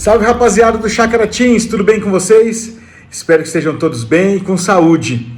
Salve, rapaziada do Chácara Teens, tudo bem com vocês? Espero que estejam todos bem e com saúde.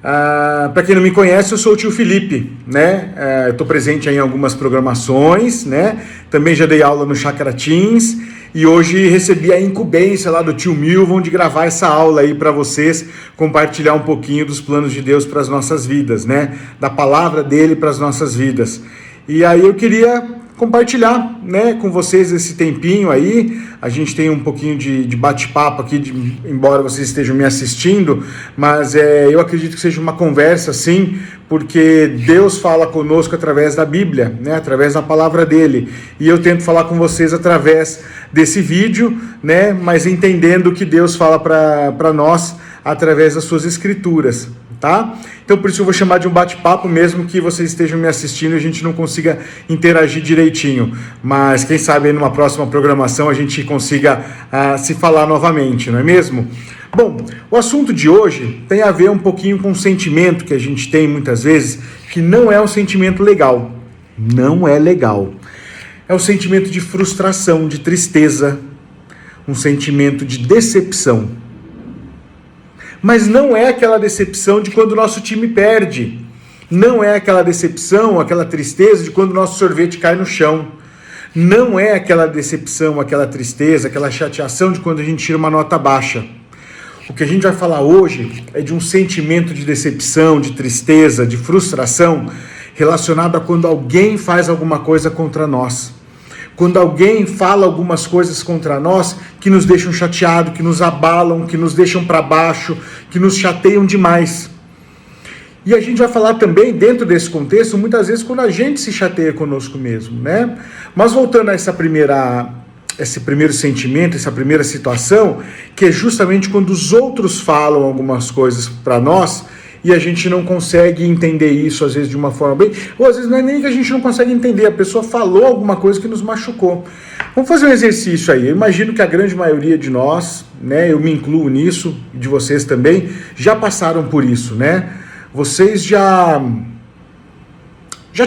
Para quem não me conhece, eu sou o tio Felipe, né? Eu estou presente em algumas programações, né? Também já dei aula no Chácara Teens e hoje recebi a incumbência lá do tio Milvon de gravar essa aula aí para vocês, compartilhar um pouquinho dos planos de Deus para as nossas vidas, né? Da palavra dele para as nossas vidas. E aí eu queria compartilhar, né, com vocês esse tempinho aí. A gente tem um pouquinho de bate-papo aqui, embora vocês estejam me assistindo, mas eu acredito que seja uma conversa, sim, porque Deus fala conosco através da Bíblia, né, através da palavra dele, e eu tento falar com vocês através desse vídeo, né, mas entendendo que Deus fala para nós através das suas escrituras, tá? Então por isso eu vou chamar de um bate-papo, mesmo que vocês estejam me assistindo e a gente não consiga interagir direitinho, mas quem sabe aí numa próxima programação a gente consiga se falar novamente, não é mesmo? Bom, o assunto de hoje tem a ver um pouquinho com um sentimento que a gente tem muitas vezes, que não é um sentimento legal, não é legal. É um sentimento de frustração, de tristeza, um sentimento de decepção. Mas não é aquela decepção de quando o nosso time perde. Não é aquela decepção, aquela tristeza de quando o nosso sorvete cai no chão. Não é aquela decepção, aquela tristeza, aquela chateação de quando a gente tira uma nota baixa. O que a gente vai falar hoje é de um sentimento de decepção, de tristeza, de frustração relacionado a quando alguém faz alguma coisa contra nós. Quando alguém fala algumas coisas contra nós que nos deixam chateados, que nos abalam, que nos deixam para baixo, que nos chateiam demais. E a gente vai falar também, dentro desse contexto, muitas vezes quando a gente se chateia conosco mesmo, né? Mas voltando a esse primeiro sentimento, essa primeira situação, que é justamente quando os outros falam algumas coisas para nós, e a gente não consegue entender isso, às vezes, de uma forma bem... Ou às vezes não é nem que a gente não consegue entender, a pessoa falou alguma coisa que nos machucou. Vamos fazer um exercício aí. Eu imagino que a grande maioria de nós, né, eu me incluo nisso, de vocês também, já passaram por isso, né? Vocês já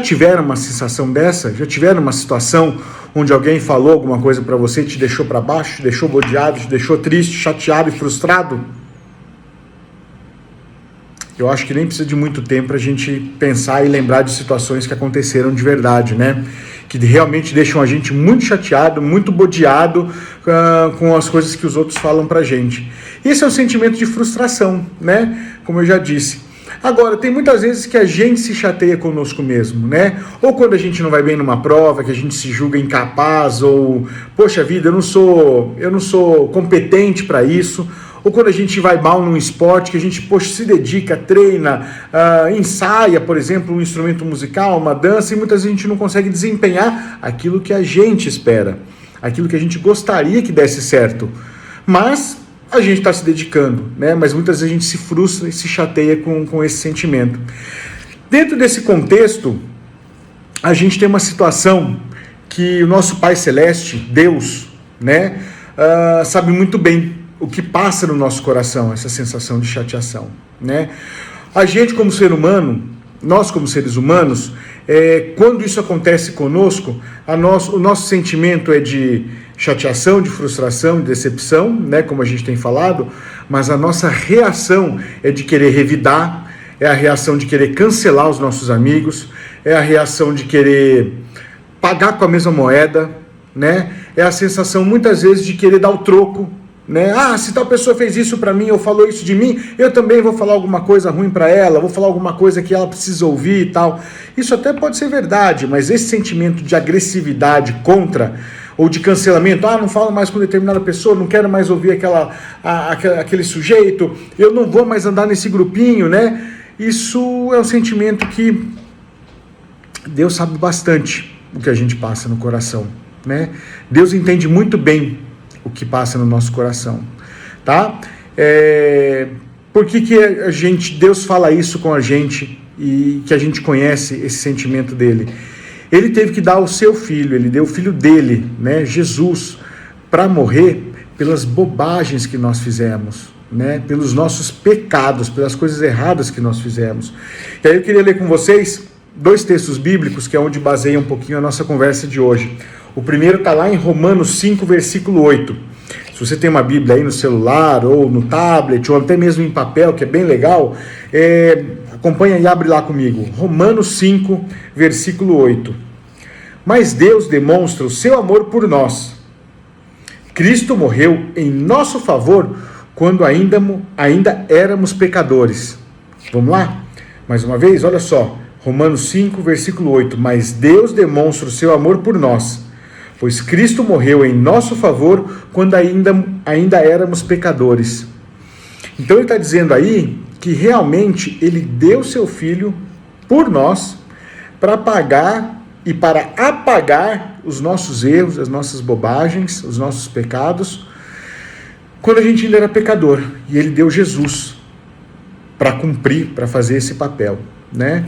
tiveram uma sensação dessa? Já tiveram uma situação onde alguém falou alguma coisa para você, te deixou para baixo, te deixou bodeado, te deixou triste, chateado e frustrado? Eu acho que nem precisa de muito tempo para a gente pensar e lembrar de situações que aconteceram de verdade, né? Que realmente deixam a gente muito chateado, muito bodeado com as coisas que os outros falam pra gente. Esse é um sentimento de frustração, né? Como eu já disse. Agora, tem muitas vezes que a gente se chateia conosco mesmo, né? Ou quando a gente não vai bem numa prova, que a gente se julga incapaz, ou, poxa vida, eu não sou competente para isso. Ou quando a gente vai mal num esporte, que a gente, poxa, se dedica, treina, ensaia, por exemplo, um instrumento musical, uma dança, e muitas vezes a gente não consegue desempenhar aquilo que a gente espera, aquilo que a gente gostaria que desse certo. Mas a gente está se dedicando, né? Mas muitas vezes a gente se frustra e se chateia com esse sentimento. Dentro desse contexto, a gente tem uma situação que o nosso Pai Celeste, Deus, né, sabe muito bem o que passa no nosso coração, essa sensação de chateação, né? A gente como ser humano, nós como seres humanos, quando isso acontece conosco, o nosso sentimento é de chateação, de frustração, de decepção, né? Como a gente tem falado, mas a nossa reação é de querer revidar, é a reação de querer cancelar os nossos amigos, é a reação de querer pagar com a mesma moeda, né? É a sensação muitas vezes de querer dar o troco, né? Se tal pessoa fez isso para mim ou falou isso de mim, eu também vou falar alguma coisa ruim para ela, vou falar alguma coisa que ela precisa ouvir e tal. Isso até pode ser verdade, mas esse sentimento de agressividade contra ou de cancelamento, não falo mais com determinada pessoa, não quero mais ouvir aquele sujeito, eu não vou mais andar nesse grupinho, né? Isso é um sentimento que Deus sabe bastante o que a gente passa no coração, né? Deus entende muito bem o que passa no nosso coração, tá? Por que Deus fala isso com a gente e que a gente conhece esse sentimento dele? Ele teve que dar o seu filho, ele deu o filho dele, né, Jesus, para morrer pelas bobagens que nós fizemos, né, pelos nossos pecados, pelas coisas erradas que nós fizemos. E aí eu queria ler com vocês 2 textos bíblicos, que é onde baseia um pouquinho a nossa conversa de hoje. O primeiro está lá em Romanos 5, versículo 8. Se você tem uma Bíblia aí no celular, ou no tablet, ou até mesmo em papel, que é bem legal, acompanha e abre lá comigo. Romanos 5, versículo 8. Mas Deus demonstra o seu amor por nós. Cristo morreu em nosso favor quando ainda éramos pecadores. Vamos lá? Mais uma vez, olha só. Romanos 5, versículo 8. Mas Deus demonstra o seu amor por nós, pois Cristo morreu em nosso favor quando ainda éramos pecadores. Então ele está dizendo aí que realmente ele deu seu Filho por nós para pagar e para apagar os nossos erros, as nossas bobagens, os nossos pecados, quando a gente ainda era pecador. E ele deu Jesus para cumprir, para fazer esse papel, né?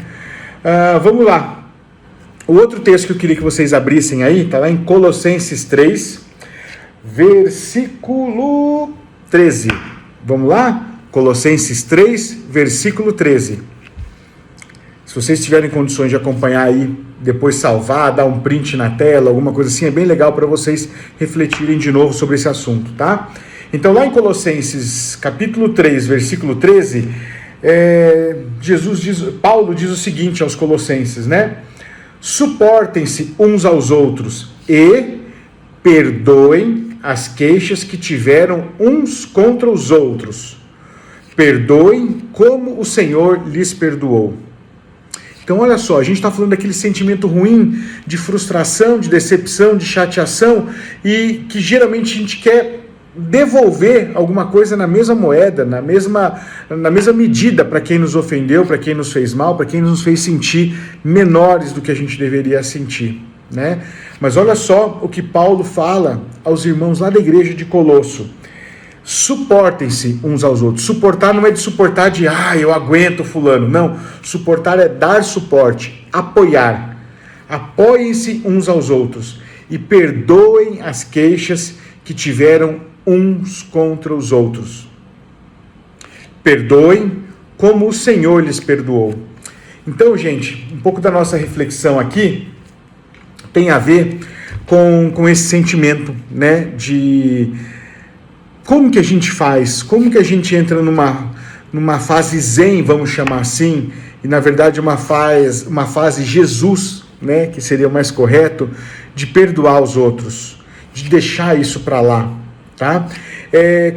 Vamos lá. O outro texto que eu queria que vocês abrissem aí, está lá em Colossenses 3, versículo 13. Vamos lá? Colossenses 3, versículo 13. Se vocês tiverem condições de acompanhar aí, depois salvar, dar um print na tela, alguma coisa assim, é bem legal para vocês refletirem de novo sobre esse assunto, tá? Então, lá em Colossenses, capítulo 3, versículo 13, Paulo diz o seguinte aos colossenses, né? Suportem-se uns aos outros e perdoem as queixas que tiveram uns contra os outros. Perdoem como o Senhor lhes perdoou. Então, olha só, a gente está falando daquele sentimento ruim, de frustração, de decepção, de chateação, e que geralmente a gente quer devolver alguma coisa na mesma moeda, na mesma medida para quem nos ofendeu, para quem nos fez mal, para quem nos fez sentir menores do que a gente deveria sentir, né? Mas olha só o que Paulo fala aos irmãos lá da igreja de Colosso. Suportem-se uns aos outros. Suportar não é de suportar de, eu aguento fulano. Não, suportar é dar suporte, apoiar. Apoiem-se uns aos outros e perdoem as queixas que tiveram uns contra os outros. Perdoem como o Senhor lhes perdoou. Então, gente, um pouco da nossa reflexão aqui tem a ver com esse sentimento, né, de como que a gente faz, como que a gente entra numa fase zen, vamos chamar assim, e na verdade uma fase Jesus, né, que seria o mais correto, de perdoar os outros, de deixar isso para lá, tá?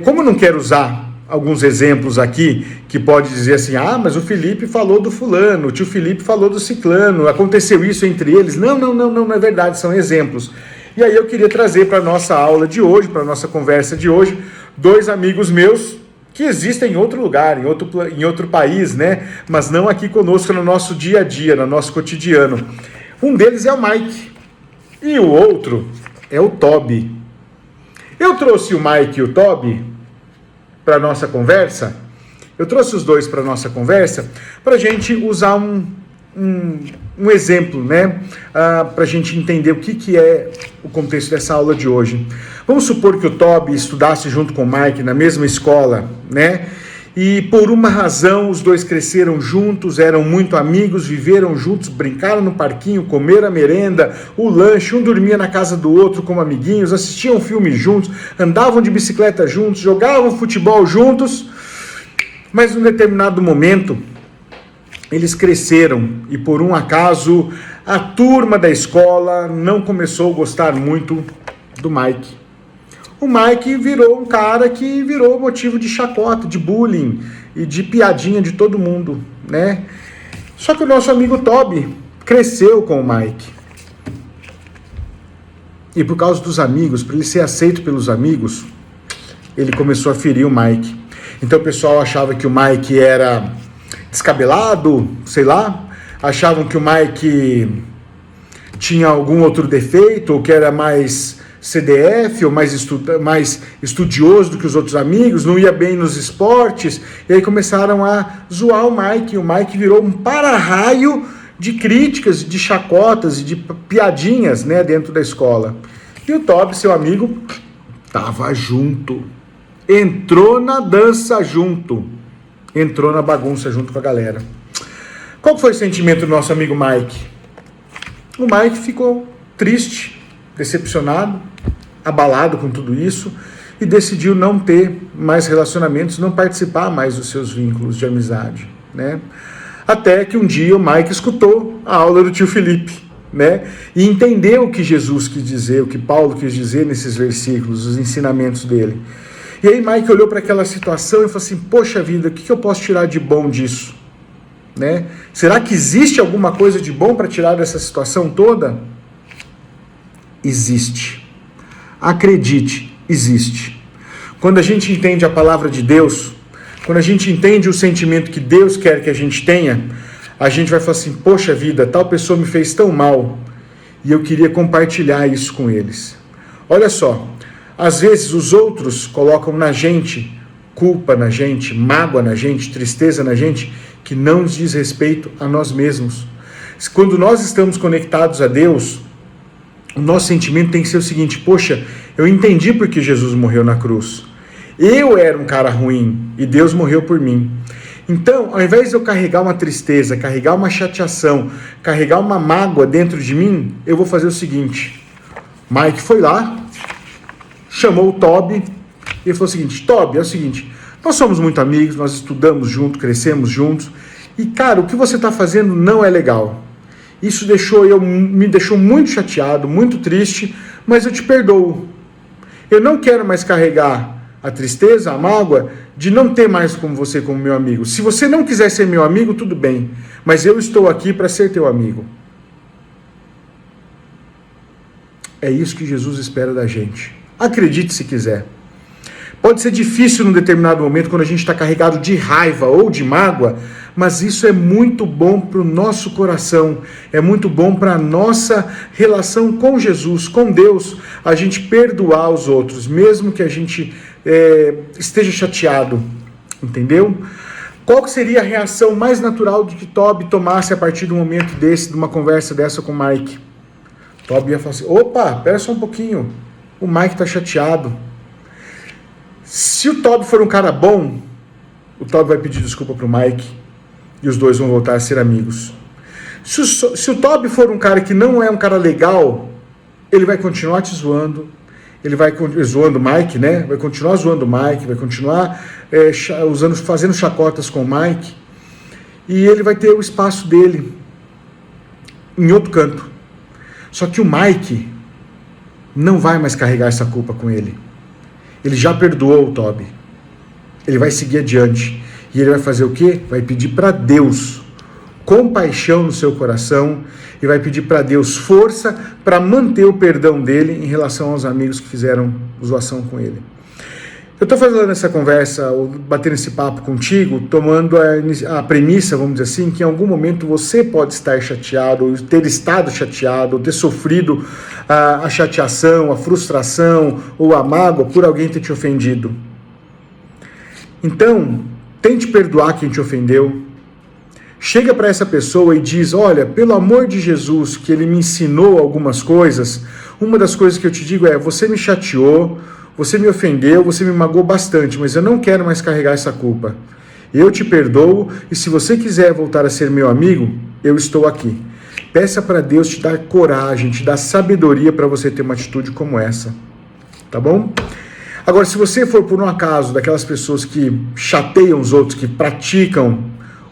Como eu não quero usar alguns exemplos aqui, que pode dizer assim, mas o Felipe falou do fulano, o tio Felipe falou do ciclano, aconteceu isso entre eles. Não é verdade, são exemplos. E aí eu queria trazer para a nossa aula de hoje, para a nossa conversa de hoje, dois amigos meus que existem em outro lugar, em outro país, né? Mas não aqui conosco no nosso dia a dia, no nosso cotidiano. Um deles é o Mike e o outro é o Toby. Eu trouxe o Mike e o Toby para a nossa conversa. Eu trouxe os dois para a nossa conversa para a gente usar um exemplo, né? Para a gente entender o que é o contexto dessa aula de hoje. Vamos supor que o Toby estudasse junto com o Mike na mesma escola, né? E por uma razão os dois cresceram juntos, eram muito amigos, viveram juntos, brincaram no parquinho, comeram a merenda, o lanche, um dormia na casa do outro como amiguinhos, assistiam filme juntos, andavam de bicicleta juntos, jogavam futebol juntos, mas num determinado momento eles cresceram e por um acaso a turma da escola não começou a gostar muito do Mike. O Mike virou um cara que virou motivo de chacota, de bullying e de piadinha de todo mundo, né? Só que o nosso amigo Toby cresceu com o Mike. E por causa dos amigos, para ele ser aceito pelos amigos, ele começou a ferir o Mike. Então o pessoal achava que o Mike era descabelado, sei lá, achavam que o Mike tinha algum outro defeito, ou que era mais CDF, ou mais estudioso do que os outros amigos, não ia bem nos esportes, e aí começaram a zoar o Mike, e o Mike virou um para-raio de críticas, de chacotas e de piadinhas, né, dentro da escola. E o Toby, seu amigo, tava junto, entrou na dança junto, entrou na bagunça junto com a galera. Qual foi o sentimento do nosso amigo Mike? O Mike ficou triste, decepcionado, abalado com tudo isso, e decidiu não ter mais relacionamentos, não participar mais dos seus vínculos de amizade, né? Até que um dia o Mike escutou a aula do tio Felipe, né? E entendeu o que Jesus quis dizer, o que Paulo quis dizer nesses versículos, os ensinamentos dele. E aí Mike olhou para aquela situação e falou assim, poxa vida, o que eu posso tirar de bom disso? Né? Será que existe alguma coisa de bom para tirar dessa situação toda? Existe. Acredite, existe. Quando a gente entende a palavra de Deus, quando a gente entende o sentimento que Deus quer que a gente tenha, a gente vai falar assim, poxa vida, tal pessoa me fez tão mal e eu queria compartilhar isso com eles. Olha só, às vezes os outros colocam na gente culpa na gente, mágoa na gente, tristeza na gente, que não diz respeito a nós mesmos. Quando nós estamos conectados a Deus, o nosso sentimento tem que ser o seguinte, poxa, eu entendi porque Jesus morreu na cruz. Eu era um cara ruim e Deus morreu por mim. Então, ao invés de eu carregar uma tristeza, carregar uma chateação, carregar uma mágoa dentro de mim, eu vou fazer o seguinte. Mike foi lá, chamou o Toby e falou o seguinte, Toby, é o seguinte, nós somos muito amigos, nós estudamos juntos, crescemos juntos, e cara, o que você está fazendo não é legal. Isso me deixou muito chateado, muito triste, mas eu te perdoo. Eu não quero mais carregar a tristeza, a mágoa, de não ter mais como você como meu amigo. Se você não quiser ser meu amigo, tudo bem, mas eu estou aqui para ser teu amigo. É isso que Jesus espera da gente. Acredite se quiser. Pode ser difícil num determinado momento, quando a gente está carregado de raiva ou de mágoa, mas isso é muito bom para o nosso coração, é muito bom para a nossa relação com Jesus, com Deus, a gente perdoar os outros, mesmo que a gente esteja chateado, entendeu? Qual que seria a reação mais natural do que Toby tomasse a partir do momento desse, de uma conversa dessa com o Mike? Toby ia falar assim, opa, pera só um pouquinho, o Mike está chateado. Se o Toby for um cara bom, o Toby vai pedir desculpa pro Mike e os dois vão voltar a ser amigos. Se o Toby for um cara que não é um cara legal, ele vai continuar te zoando, ele vai zoando o Mike, né? Vai continuar zoando o Mike, vai continuar fazendo chacotas com o Mike e ele vai ter o espaço dele em outro canto. Só que o Mike não vai mais carregar essa culpa com ele. Ele já perdoou o Toby. Ele vai seguir adiante. E ele vai fazer o quê? Vai pedir para Deus compaixão no seu coração e vai pedir para Deus força para manter o perdão dele em relação aos amigos que fizeram zoação com ele. Eu estou fazendo essa conversa, batendo esse papo contigo, tomando a premissa, vamos dizer assim, que em algum momento você pode estar chateado, ou ter estado chateado, ou ter sofrido a chateação, a frustração ou a mágoa por alguém ter te ofendido. Então, tente perdoar quem te ofendeu. Chega para essa pessoa e diz, olha, pelo amor de Jesus, que ele me ensinou algumas coisas, uma das coisas que eu te digo é, você me chateou, você me ofendeu, você me magoou bastante, mas eu não quero mais carregar essa culpa. Eu te perdoo e se você quiser voltar a ser meu amigo, eu estou aqui. Peça para Deus te dar coragem, te dar sabedoria para você ter uma atitude como essa. Tá bom? Agora, se você for por um acaso daquelas pessoas que chateiam os outros, que praticam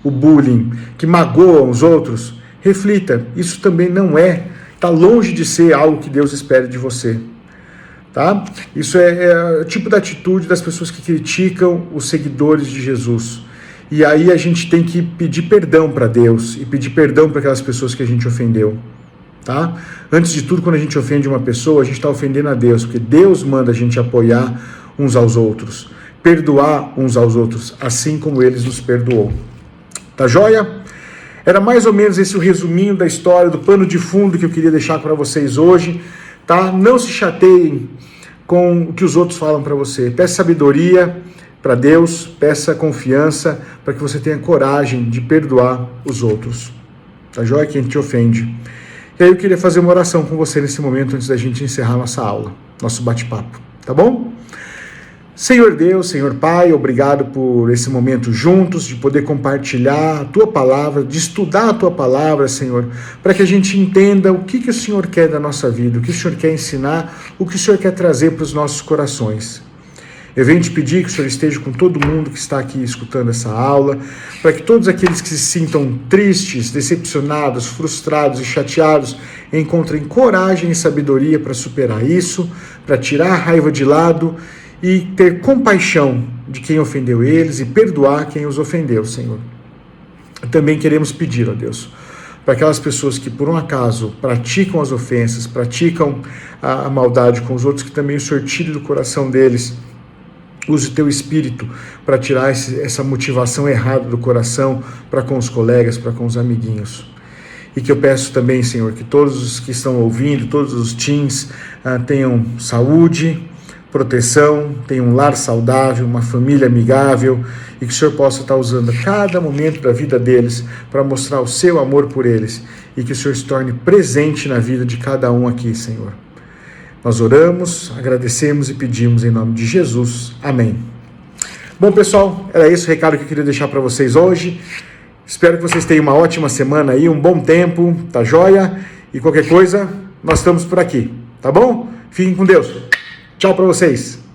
o bullying, que magoam os outros, reflita. Isso também não está longe de ser algo que Deus espera de você. Tá? Isso é o tipo da atitude das pessoas que criticam os seguidores de Jesus. E aí a gente tem que pedir perdão para Deus e pedir perdão para aquelas pessoas que a gente ofendeu. Tá? Antes de tudo, quando a gente ofende uma pessoa, a gente está ofendendo a Deus, porque Deus manda a gente apoiar uns aos outros, perdoar uns aos outros, assim como eles nos perdoou. Tá joia? Era mais ou menos esse o resuminho da história, do pano de fundo que eu queria deixar para vocês hoje. Tá? Não se chateiem com o que os outros falam para você. Peça sabedoria para Deus, peça confiança para que você tenha coragem de perdoar os outros. Tá joia? Quem te ofende. E aí eu queria fazer uma oração com você nesse momento antes da gente encerrar nossa aula, nosso bate-papo. Tá bom? Senhor Deus, Senhor Pai, obrigado por esse momento juntos, de poder compartilhar a Tua Palavra, de estudar a Tua Palavra, Senhor, para que a gente entenda o que o Senhor quer da nossa vida, o que o Senhor quer ensinar, o que o Senhor quer trazer para os nossos corações. Eu venho te pedir que o Senhor esteja com todo mundo que está aqui escutando essa aula, para que todos aqueles que se sintam tristes, decepcionados, frustrados e chateados encontrem coragem e sabedoria para superar isso, para tirar a raiva de lado e ter compaixão de quem ofendeu eles e perdoar quem os ofendeu, Senhor. Também queremos pedir, ó Deus, para aquelas pessoas que por um acaso praticam as ofensas, praticam a maldade com os outros, que também o Senhor tire do coração deles. Use o teu espírito para tirar essa motivação errada do coração para com os colegas, para com os amiguinhos. E que eu peço também, Senhor, que todos os que estão ouvindo, todos os teens, tenham saúde, proteção, tenham um lar saudável, uma família amigável, e que o Senhor possa estar usando cada momento da vida deles para mostrar o seu amor por eles, e que o Senhor se torne presente na vida de cada um aqui, Senhor. Nós oramos, agradecemos e pedimos em nome de Jesus. Amém. Bom, pessoal, era esse o recado que eu queria deixar para vocês hoje. Espero que vocês tenham uma ótima semana aí, um bom tempo, tá joia? E qualquer coisa, nós estamos por aqui, tá bom? Fiquem com Deus. Tchau para vocês.